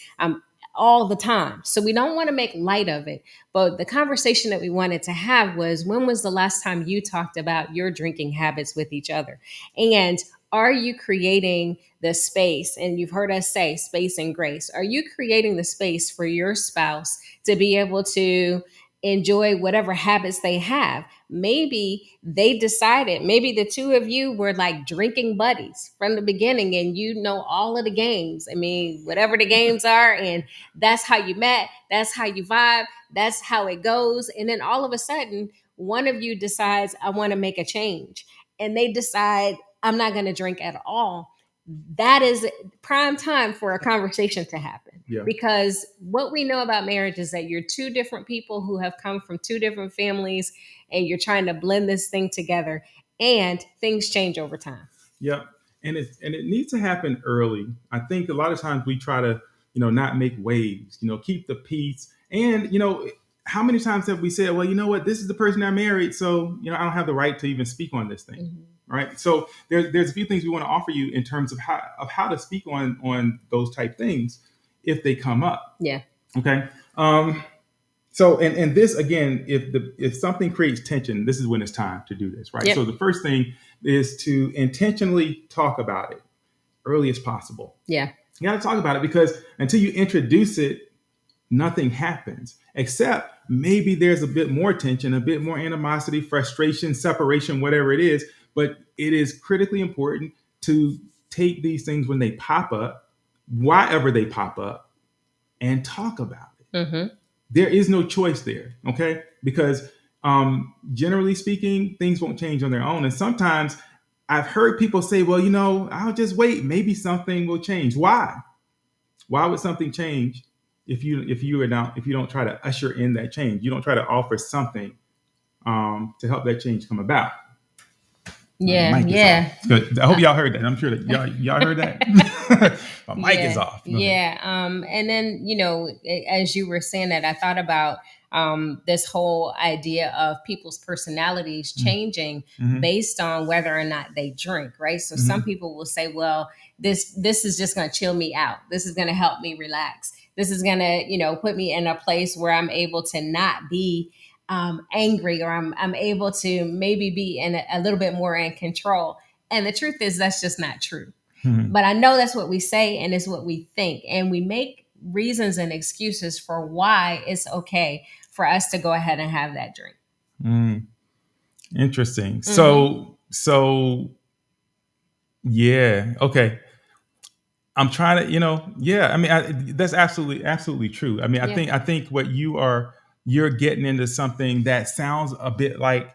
all the time. So we don't want to make light of it. But the conversation that we wanted to have was, when was the last time you talked about your drinking habits with each other? And are you creating the space? And you've heard us say space and grace. Are you creating the space for your spouse to be able to enjoy whatever habits they have? Maybe they decided, maybe the two of you were like drinking buddies from the beginning, and all of the games. I mean, whatever the games are, and that's how you met, that's how you vibe, that's how it goes. And then all of a sudden, one of you decides, I want to make a change. And they decide, I'm not going to drink at all. That is prime time for a conversation to happen. Yeah. Because what we know about marriage is that you're two different people who have come from two different families, and you're trying to blend this thing together, and things change over time. Yeah. And it needs to happen early. I think a lot of times we try to, not make waves, keep the peace. And, how many times have we said, well, you know what, this is the person I married, so, I don't have the right to even speak on this thing. Right. So there's a few things we want to offer you in terms of how to speak on those type things. if they come up. Yeah. Okay. So and this again, if something creates tension, this is when it's time to do this, right? Yep. So the first thing is to intentionally talk about it early as possible. Yeah. You got to talk about it because until you introduce it, nothing happens. Except maybe there's a bit more tension, a bit more animosity, frustration, separation, whatever it is. But it is critically important to take these things when they pop up, wherever they pop up, and talk about it. Mm-hmm. There is no choice there, okay? Because generally speaking, things won't change on their own. And sometimes I've heard people say, well, I'll just wait. Maybe something will change. Why? Why would something change if you don't try to usher in that change? You don't try to offer something to help that change come about. Yeah, My mic is yeah. off. Good. I hope y'all heard that. I'm sure that y'all heard that. My mic is off. Go ahead. Yeah. And then, as you were saying that, I thought about this whole idea of people's personalities changing based on whether or not they drink, right? So some people will say, well, this is just going to chill me out. This is going to help me relax. This is going to, put me in a place where I'm able to not be angry, or I'm able to maybe be in a little bit more in control. And the truth is that's just not true. But I know that's what we say and it's what we think. And we make reasons and excuses for why it's okay for us to go ahead and have that drink. Interesting. So yeah. Okay. I'm trying to, that's absolutely true. I mean, I think what you're getting into something that sounds a bit like,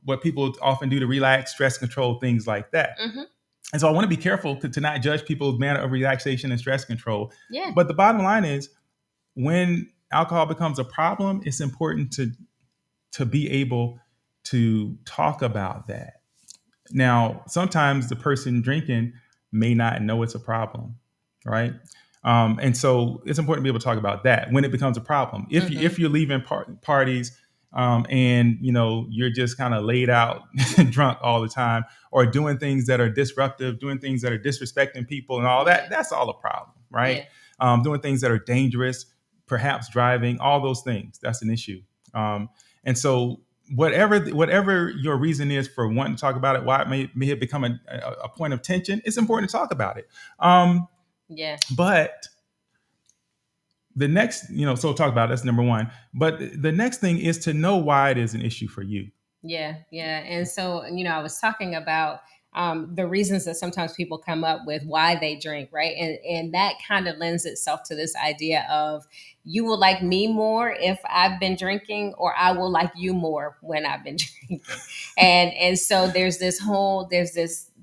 what people often do to relax, stress control, things like that. And so I want to be careful to not judge people's manner of relaxation and stress control. Yeah. But the bottom line is, when alcohol becomes a problem, it's important to be able to talk about that. Now, sometimes the person drinking may not know it's a problem, right? And so it's important to be able to talk about that when it becomes a problem. If you're leaving parties and you're just kind of laid out drunk all the time, or doing things that are disruptive, doing things that are disrespecting people and all that, that's all a problem, right? Yeah. Doing things that are dangerous, perhaps driving, all those things, that's an issue. And so whatever your reason is for wanting to talk about it, why it may have become a point of tension, it's important to talk about it. But the next, so talk about it, that's number one. But the next thing is to know why it is an issue for you. Yeah. And so, I was talking about the reasons that sometimes people come up with why they drink, right? And that kind of lends itself to this idea of, you will like me more if I've been drinking, or I will like you more when I've been drinking. And so there's this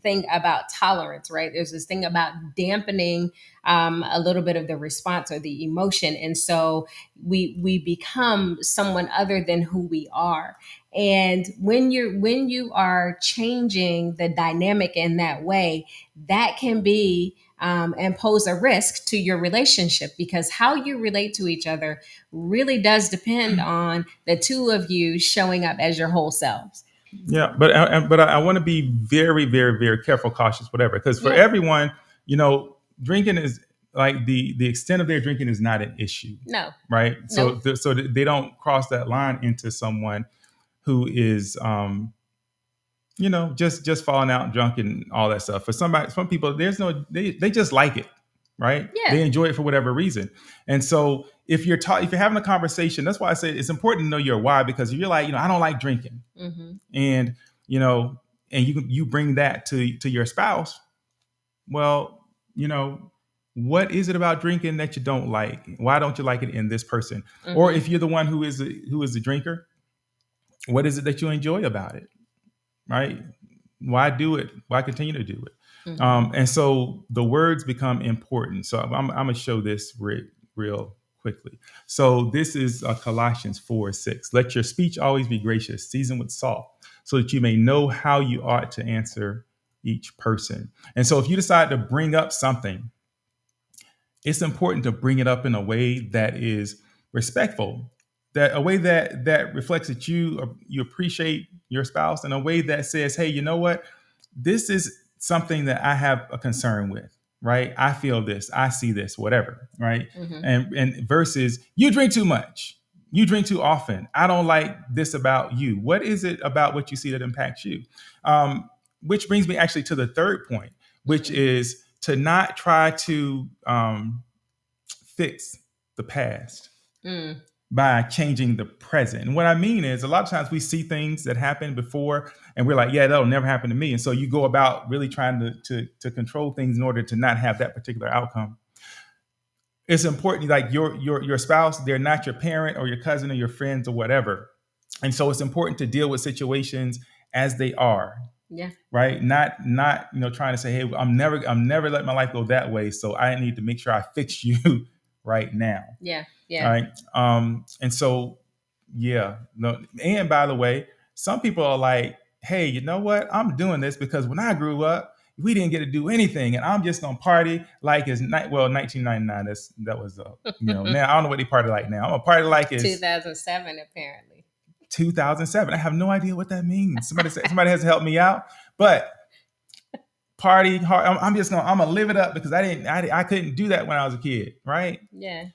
thing about tolerance, right? There's this thing about dampening a little bit of the response or the emotion. And so we become someone other than who we are. And when you are changing the dynamic in that way, that can be and pose a risk to your relationship, because how you relate to each other really does depend on the two of you showing up as your whole selves. Yeah, but I want to be very, very, very careful, cautious, whatever, because for everyone, drinking is like the extent of their drinking is not an issue. No. Right. So so they don't cross that line into someone who is, just falling out drunk and all that stuff. For some people, they just like it, right? Yeah. They enjoy it for whatever reason. And so if you're having a conversation, that's why I say it's important to know your why, because if you're like, I don't like drinking, and you bring that to your spouse, well, what is it about drinking that you don't like? Why don't you like it in this person? Or if you're the one who is the drinker, what is it that you enjoy about it, right? Why do it? Why continue to do it? And so the words become important. So I'm going to show this real quickly. So this is Colossians 4:6. Let your speech always be gracious, seasoned with salt, so that you may know how you ought to answer each person. And so if you decide to bring up something, it's important to bring it up in a way that is respectful, that a way that reflects that you appreciate your spouse, in a way that says, hey, you know what? This is something that I have a concern with. right? I feel this, I see this, whatever, right? Mm-hmm. And versus you drink too much, you drink too often. I don't like this about you. What is it about what you see that impacts you? Which brings me actually to the third point, which is to not try to fix the past by changing the present. And what I mean is a lot of times we see things that happened before and we're like, yeah, that'll never happen to me. And so you go about really trying to control things in order to not have that particular outcome. It's important, like your spouse, they're not your parent or your cousin or your friends or whatever. And so it's important to deal with situations as they are. Yeah. Right. Not trying to say, hey, I'm never letting my life go that way. So I need to make sure I fix you right now. Yeah. Yeah. All right. And so, yeah. No. And by the way, some people are like, hey, you know what? I'm doing this because when I grew up, we didn't get to do anything, and I'm just gonna party like it's 1999. That was now I don't know what they party like now. I'm gonna party like it's 2007 apparently. 2007. I have no idea what that means. Somebody has to help me out. But party hard. I'm gonna live it up because I couldn't do that when I was a kid, right? Yeah.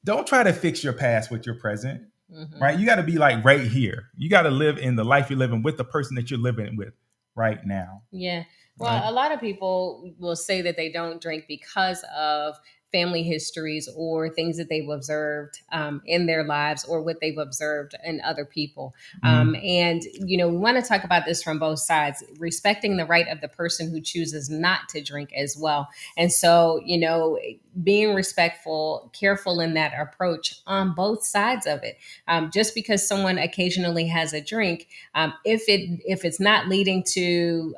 Don't try to fix your past with your present, Mm-hmm. right? You got to be like right here. You got to live in the life you're living with the person that you're living with right now. Yeah. Well, Right. a lot of people will say that they don't drink because of family histories or things that they've observed in their lives or what they've observed in other people. And, we want to talk about this from both sides, respecting the right of the person who chooses not to drink as well. And so, being respectful, careful in that approach on both sides of it. Just because someone occasionally has a drink, if it's not leading to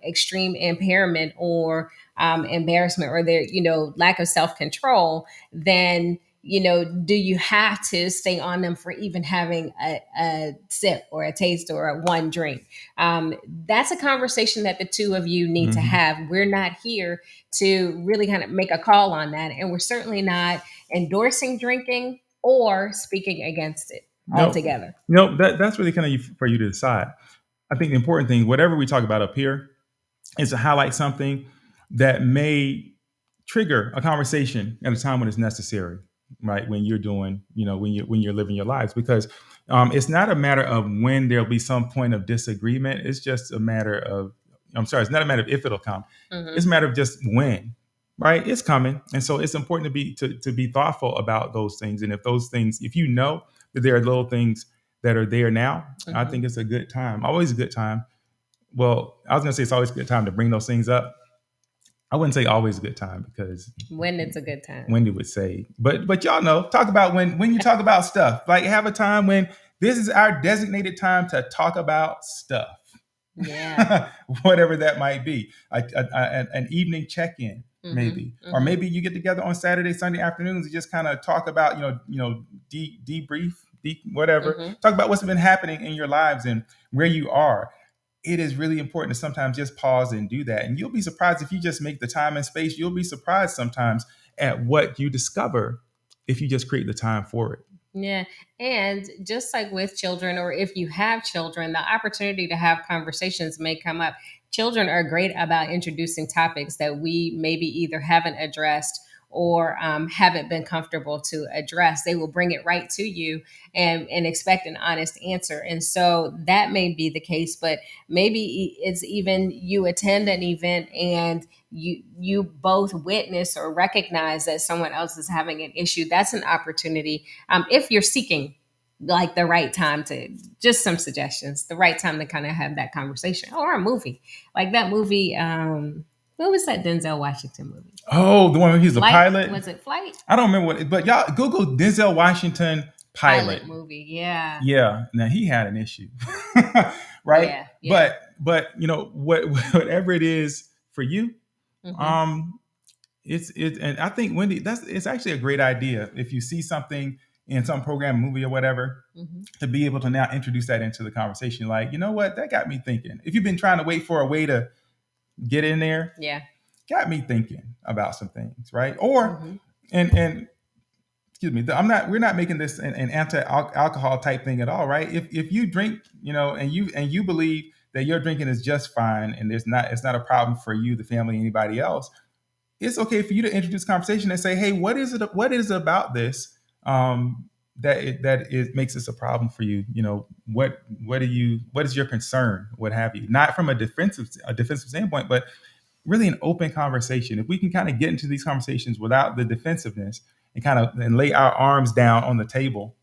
extreme impairment or embarrassment or their lack of self-control, then do you have to stay on them for even having a sip or a taste or a one drink? That's a conversation that the two of you need to have. We're not here to really kind of make a call on that, and we're certainly not endorsing drinking or speaking against it altogether. That's really kind of for you to decide. I think the important thing, whatever we talk about up here, is to highlight something that may trigger a conversation at a time when it's necessary, right? When you're doing, when you're living your lives, because it's not a matter of when there'll be some point of disagreement. It's just a matter of, it's not a matter of if it'll come. It's a matter of just when, right? It's coming. And so it's important to be thoughtful about those things. And if you know that there are little things that are there now, I think it's a good time, always a good time. Well, I was going to say it's always a good time to bring those things up. I wouldn't say always a good time because when it's a good time. Wendy would say, but y'all know, talk about when you talk about stuff, like have a time when this is our designated time to talk about stuff. Yeah. Whatever that might be, an evening check-in maybe, or maybe you get together on Saturday, Sunday afternoons and just kind of talk about, debrief, whatever, talk about what's been happening in your lives and where you are. It is really important to sometimes just pause and do that. And you'll be surprised if you just make the time and space. You'll be surprised sometimes at what you discover if you just create the time for it. Yeah. And just like with children, or if you have children, the opportunity to have conversations may come up. Children are great about introducing topics that we maybe either haven't addressed or haven't been comfortable to address. They will bring it right to you and expect an honest answer. And so that may be the case, but maybe it's even you attend an event and you both witness or recognize that someone else is having an issue. That's an opportunity. If you're seeking like the right time to, just some suggestions, the right time to kind of have that conversation, or a movie like that movie. What was that Denzel Washington movie? Oh, the one where he's the pilot? Was it Flight? I don't remember but y'all Google Denzel Washington pilot movie. Yeah. Yeah. Now he had an issue, right? Yeah, yeah. But whatever it is for you, it's and I think Wendy, it's actually a great idea if you see something in some program, movie or whatever, to be able to now introduce that into the conversation. Like, you know what, that got me thinking. If you've been trying to wait for a way to get in there, got me thinking about some things, right? Or and excuse me, we're not making this an anti-alcohol type thing at all, right? If you drink, and you believe that your drinking is just fine and it's not a problem for you, the family, anybody else, it's okay for you to introduce conversation and say, hey, what is it? What is it about this that makes this a problem for you? You know, what is your concern? What have you? Not from a defensive standpoint, but really an open conversation. If we can kind of get into these conversations without the defensiveness and lay our arms down on the table,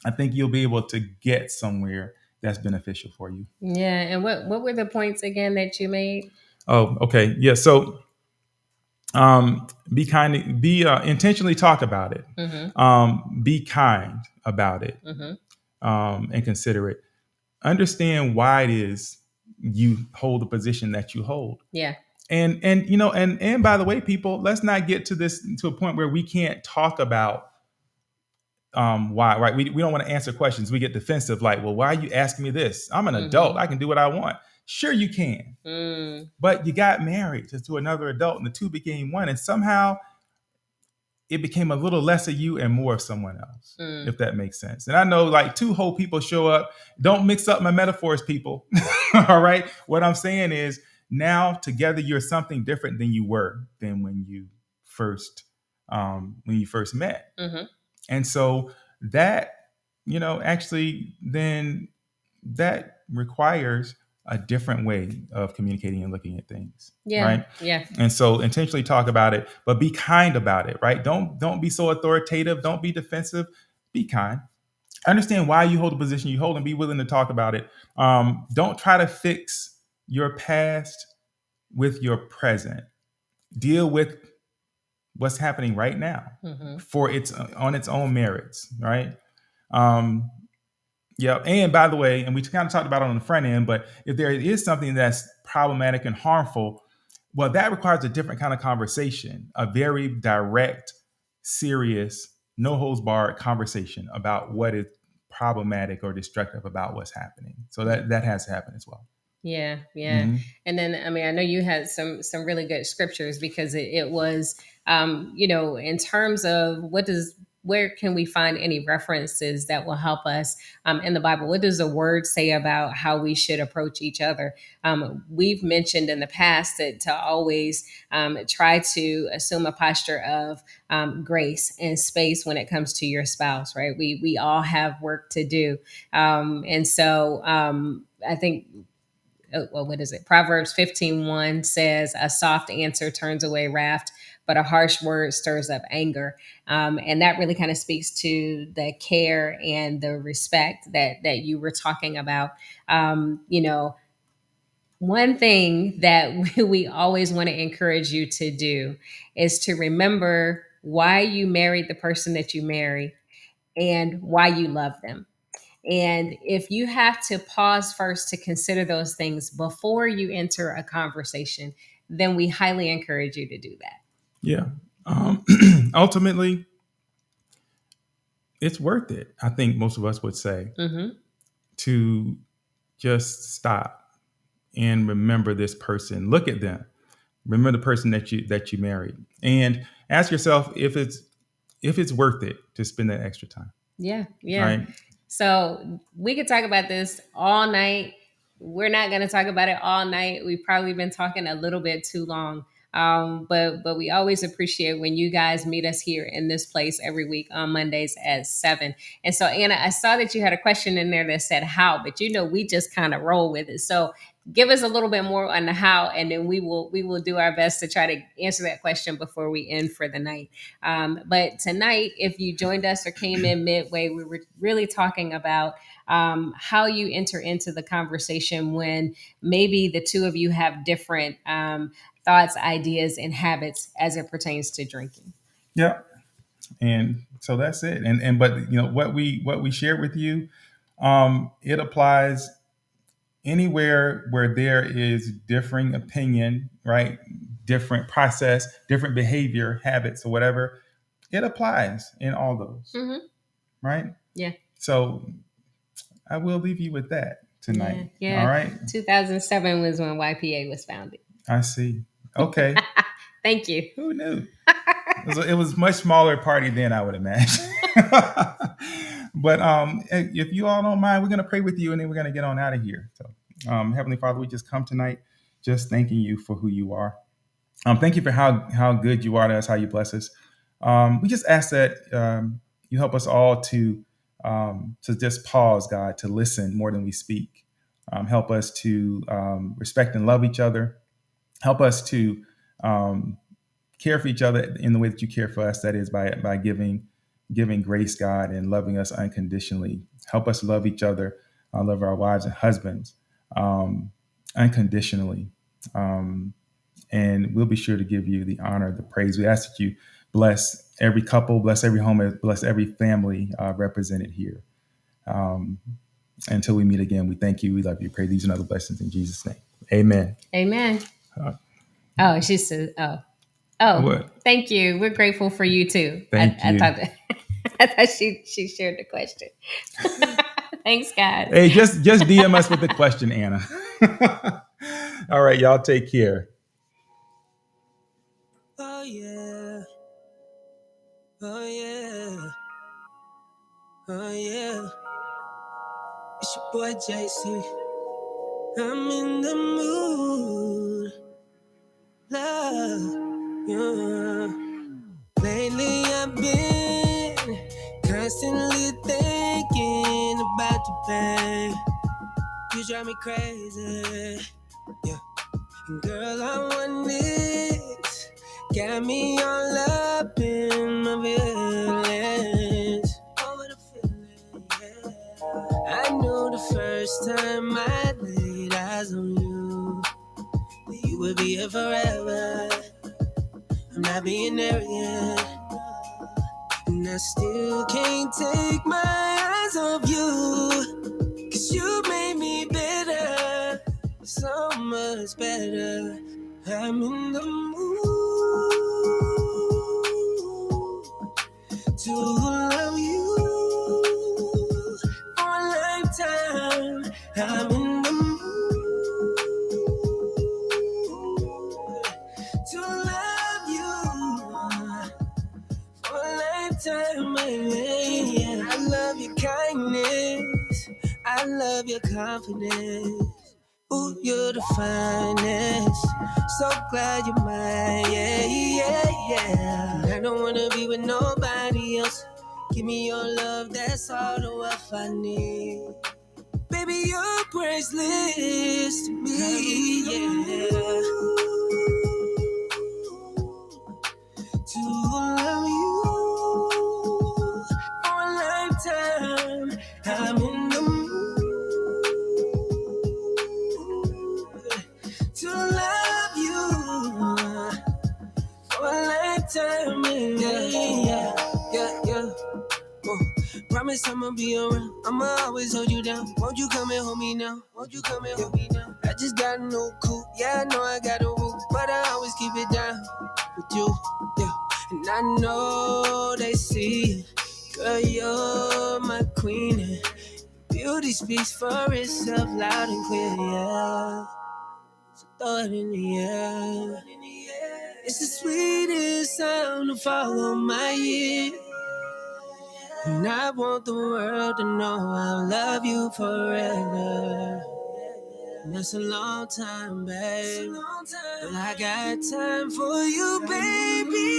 I think you'll be able to get somewhere that's beneficial for you. Yeah. And what were the points again that you made? Oh, okay. Yeah. So be kind, be intentionally talk about it. Be kind about it, and considerate. Understand why it is you hold the position that you hold. Yeah. And and by the way, people, let's not get to a point where we can't talk about why, right? We don't want to answer questions. We get defensive, like, well, why are you asking me this? I'm an adult. I can do what I want. Sure, you can. But you got married to another adult, and the two became one, and somehow it became a little less of you and more of someone else, if that makes sense. And I know, like, two whole people show up. Don't mix up my metaphors, people. All right. What I'm saying is, now together you're something different than you were than when you first met. And so that, actually then that requires a different way of communicating and looking at things. Yeah. Right. Yeah. And so intentionally talk about it, but be kind about it. Right. Don't be so authoritative. Don't be defensive. Be kind. Understand why you hold the position you hold and be willing to talk about it. Don't try to fix your past with your present. Deal with what's happening right now for on its own merits, right? Yeah. And by the way, and we kind of talked about it on the front end, but if there is something that's problematic and harmful, well, that requires a different kind of conversation, a very direct, serious, no holds barred conversation about what is problematic or destructive about what's happening. So that has to happen as well. Yeah. Yeah. And then, I mean, I know you had some really good scriptures, because it was, in terms of where can we find any references that will help us in the Bible? What does the word say about how we should approach each other? We've mentioned in the past that to always try to assume a posture of grace and space when it comes to your spouse, right? We all have work to do. And so I think, well, what is it? Proverbs 15:1 says, a soft answer turns away wrath, but a harsh word stirs up anger. And that really kind of speaks to the care and the respect that you were talking about. One thing that we always want to encourage you to do is to remember why you married the person that you marry and why you love them. And if you have to pause first to consider those things before you enter a conversation, then we highly encourage you to do that. Yeah. Ultimately, it's worth it. I think most of us would say to just stop and remember this person. Look at them. Remember the person that you married, and ask yourself if it's worth it to spend that extra time. Yeah. Yeah. Right? So we could talk about this all night. We're not going to talk about it all night. We've probably been talking a little bit too long. But we always appreciate when you guys meet us here in this place every week on Mondays at 7. And so, Anna, I saw that you had a question in there that said how, but we just kind of roll with it. So give us a little bit more on the how, and then we will do our best to try to answer that question before we end for the night. But tonight, if you joined us or came in midway, we were really talking about how you enter into the conversation when maybe the two of you have different thoughts, ideas, and habits as it pertains to drinking. Yeah. And so that's it. But what we shared with you, it applies anywhere where there is differing opinion, right? Different process, different behavior, habits, or whatever. It applies in all those. Right? Yeah. So I will leave you with that tonight. Yeah. All right. 2007 was when YPA was founded. I see. Okay. Thank you. Who knew? It was a much smaller party than I would imagine. But if you all don't mind, we're going to pray with you, and then we're going to get on out of here. So, Heavenly Father, we just come tonight just thanking you for who you are. Thank you for how good you are to us, how you bless us. We just ask that you help us all to just pause, God, to listen more than we speak. Help us to respect and love each other. Help us to um, care for each other in the way that you care for us. That is by giving grace, God, and loving us unconditionally. Help us love each other, love our wives and husbands unconditionally. Um, and we'll be sure to give you the honor, the praise. We ask that you bless every couple, bless every home, bless every family represented here. Um, until we meet again, we thank you. We love you. Pray these and other blessings in Jesus' name. Amen. Amen. Uh, Oh, she said, oh, what? thank you. We're grateful for you too. Thank I you. thought that, I thought she shared the question. Thanks, guys. Hey, just DM us with the question, Anna. All right, y'all take care. Oh yeah. Oh yeah. Oh yeah. It's your boy JC. I'm in the mood. Love. Yeah. Lately I've been constantly thinking about you, babe. You drive me crazy. Yeah. And girl, I want this. Got me all up in my feelings. Oh, what a feeling, yeah. I knew the first time I laid eyes on you that you would be here forever. I'm not being arrogant, and I still can't take my eyes off you. 'Cause you made me better, so much better. I'm in the mood to love you for a lifetime. I'm in the mood to love you for a lifetime, baby. I love your kindness, I love your confidence. Ooh, you're the finest. So glad you're mine, yeah, yeah, yeah. And I don't wanna be with nobody else. Give me your love, that's all the wealth I need. Baby, you're priceless to me, yeah. To love you for a lifetime. I'm in the mood to love you for a lifetime. Yeah, yeah, yeah. Whoa. Promise I'ma be around. I'ma always hold you down. Won't you come and hold me now? Won't you come and hold me now? I just got a new coupe. Yeah, I know I got a roof, but I always keep it down with you. Yeah, and I know they see it. Girl, you're my queen, and beauty speaks for itself loud and clear. Yeah, so throw it in the air. It's the sweetest sound to follow my ear. And I want the world to know I love you forever. And that's a long time, babe. But I got time for you, baby.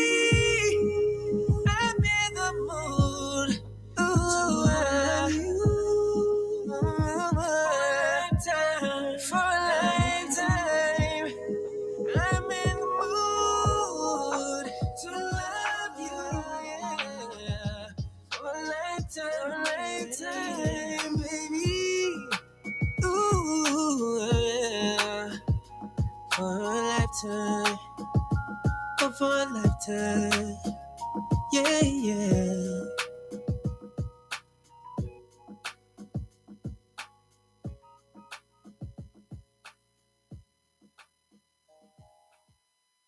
I'm in the mood. Ooh, for a lifetime. I'm in the mood to love you, yeah. For a lifetime, baby. Ooh, yeah. For a lifetime, oh, for a lifetime, yeah, yeah.